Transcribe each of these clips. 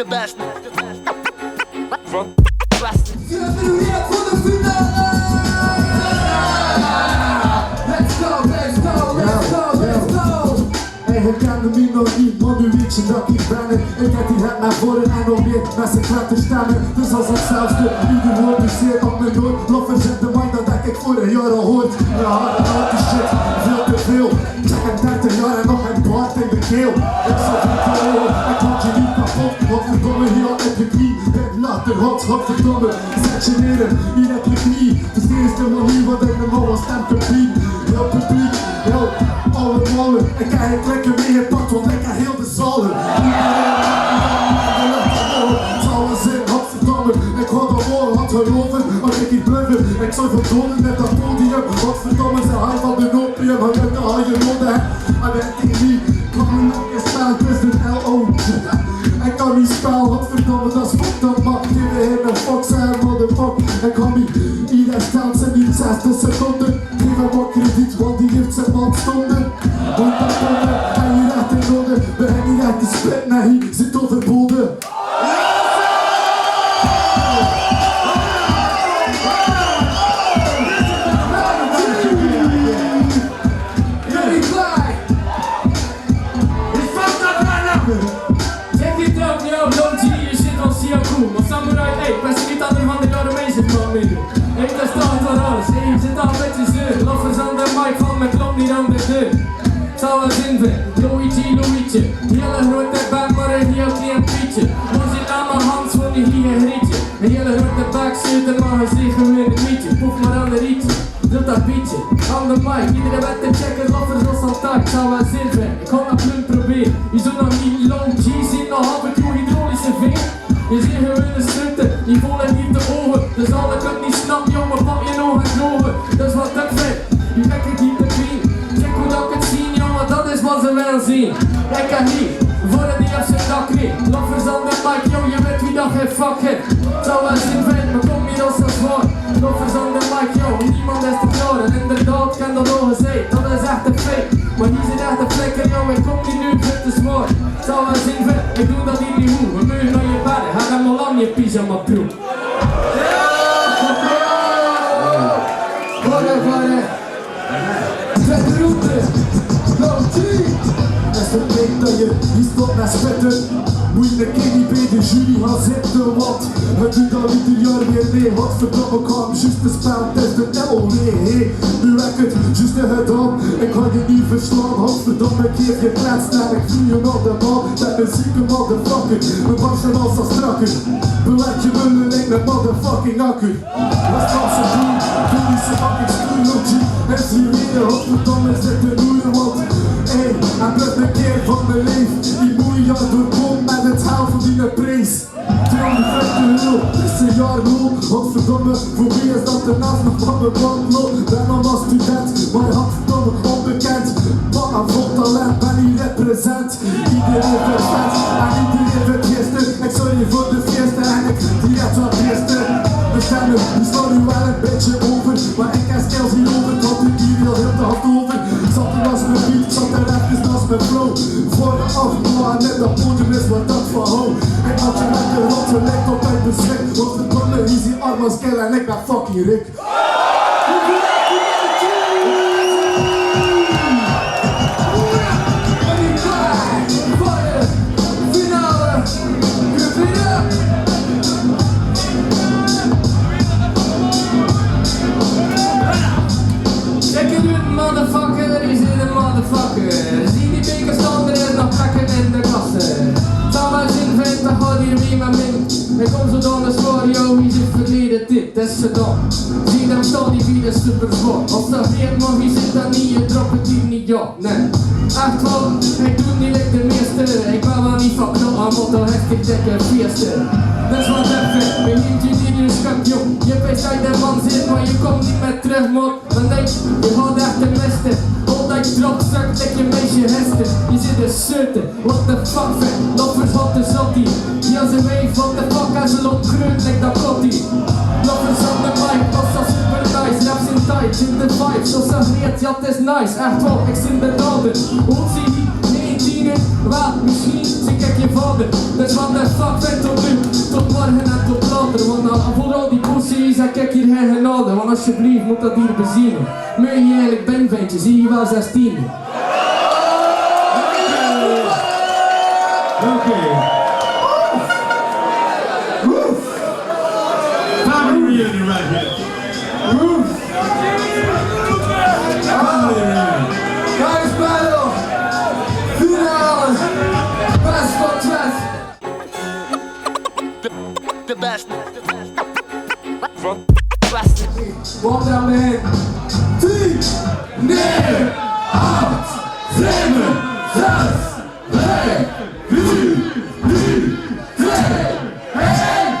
Bestn vant Westn. Genomineerd voor de finale! Let's go, let's go, let's go, let's go! Je kende me nog niet, maar nu weet je dat ik ben er. Ik heb die het naar voren en nog meer met zijn krachten stemmen. Dus als ik zelfs de ieder woord bezeert op mijn nood. Loffers in de mind, dat denk ik voor een jaar al hoort. Ja, harde die shit, veel te veel. Check een 30 jaar en nog een baard in de keel. Ik zat niet te horen, ik had je niet kapot. Godverdomme, heel op je knie. Ben later, godverdomme. Zet je neer, hier heb je knie. Het is de eerste manier wat ik me al stem te bieden. Heel publiek, heel alle mannen. Ik kan geen klikken meer pakt, want ik kan heel de zalen. Zalen zin, godverdomme. Ik had al woorden, had geloven, maar ik niet bluffen. Ik zou verdonen met dat podium. Godverdomme, ze hang van de opium. Gelukkig al je nodig hebt aan de TV. Kan me nog eens spelen, het is een LO. Ik kan niet spelen, godverdomme, dat is fucked up. Maar geef me heen een fuck zijn, motherfuck. Ik kan niet, iedereen stelt ze niet 60 seconden. Geef hem wat krediet, want die heeft zijn man stonden. Want dat komt er, en je recht in orde. Begin niet echt te spitten, en hier zit overboden. Samoerai, hey, presenteert van de Europese familie. Ik dat staat voor alles, hey, je zit al met je zeur. Loffers aan de mic van mijn klop niet aan de deur. Zou wel zin vinden, Louietje. Hele grote band, maar een heel klein pietje. Hoe zit aan mijn hand, voor die hier een rietje. Een hele grote bak zit er maar een zich gewoon een mietje. Poef maar aan de rietje, doe dat pietje. Aan de mic, iedereen werd te checken, loffers was altijd. Zou wel zin vinden, ik ga dat punt proberen. Je zoekt nog niet long G's in nog af en toe hydraulische veer. Je ziet gewoon de stutten, die voelen niet de ogen. Dus al ik het niet snap, jongen, pak je nog en drogen. Dat is wat ik vind, die gek ik niet te zien. Check hoe dat ik het zie, jongen, dat is wat ze willen zien. Ik kan niet, voor die op zijn dak kreeg. Loffers aan de mic, joh, je weet wie dat geen fuck heeft. Zou wel zin vinden, maar kom hier als dat zwaar. Loffers aan de mic, joh, niemand is te klaar. En inderdaad kan dat al gezegd, dat is echt een fake. Maar hier zit echt een flikker, joh, ik kom niet nu, ik vind het te zwaar. Zou wel zin vinden, ik doe dat hier niet hoe. We mogen naar je bedden, ga dan maar aan je pyjama proef. Vorre. Tweede route. Long G. Als je denkt dat je die stopt met spitten, moet je een keer niet bij de jury gaan zitten, want het doet al ieder jaar weer mee. Godverdomme, ik ga hem juist te spelen, het is de LOW. Hey, nu heb ik het juist gedaan, ik ga je niet verslaan. Godverdomme, ik geef je plaats naar ik vloei je op de man. Dat is zieke motherfucker, mijn barsten als dat strakker. Bewerk je mullen in met motherfucking accu. Wat kan ze doen? Doe die ze fucking screw, en zie weer, godverdomme, zit de roer, want hey, hij blijft een keer van mijn leven. Die moeie doorkomt met het haal van die prijs. 250 euro, is een jaar loon. Godverdomme, voor wie is dat de naast nog van mijn bankloon? Ben allemaal student, maar godverdomme onbekend. Wat een vol talent, ben hier represent. Iedereen perfect en iedereen vergisten. Ik zorg je voor de feesten en ik die het wat gisteren. We stemmen, die staan nu wel een beetje over. Maar ik heb skills niet over, want ik hier heel de hand over. Zat er als mijn beat, zat er even als mijn flow. Voor de afbouw en net dat podium is wat dat van hou. Ik had je met de rotse lek op uit de schrik. Want de domme easy arm als kill en ik ben fucking Rick. Motherfucker, hier zit een motherfucker. Zie die beker staan, er is nog plekken in de klasse. Zou wel zin vinden, dan gaat hier mee met min. Ik kom zo dan de zwaar, yo, hier zit verleden dit, dat is ze dan. Zie dan staan die bieden super zwaar. Als dat weer mag, hier zit dan niet, je drop het hier niet, ja, nee. Echt wel, ik doe niet like de meeste. Ik ben wel niet van knop, maar dan heb ik dikke feesten. Dat is wat even, we neemt je niet in je schat, joh. Je weet dat je de man zit, maar je komt niet meer terug, man. Dan denk je gaat echt de misten. Omdat je drop zakt, denk je meisje hesten. Je zit een sutten, what the fuck, vet. Loffers, wat de zottie. Die als een weef, what the fuck, als ze loopt groen, like dat kottie. Loffers op de mic, was dat super nice. Raps in tight, in de vibe, zoals dat reed, ja, het is nice. Echt wel, ik zit de daden. Hoe zie je? 19 Wel, misschien zie ik je vader. Dus wat de fuck vindt tot nu, tot morgen en tot later. Want voor al die pussies heb ik hier geen genade. Want alsjeblieft moet dat hier bezien. Moet je eigenlijk ben ventje, zie je wel 16. Oké. Family reunion right here. Guys battle! Finale! Best van West! De best van Westn. Wat dan in? 10, 9, 8, 7, 6, 5, 4, 3, 2, 1.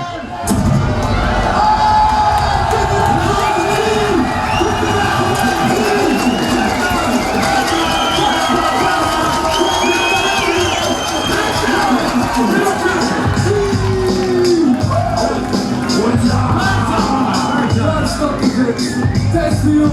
Testen,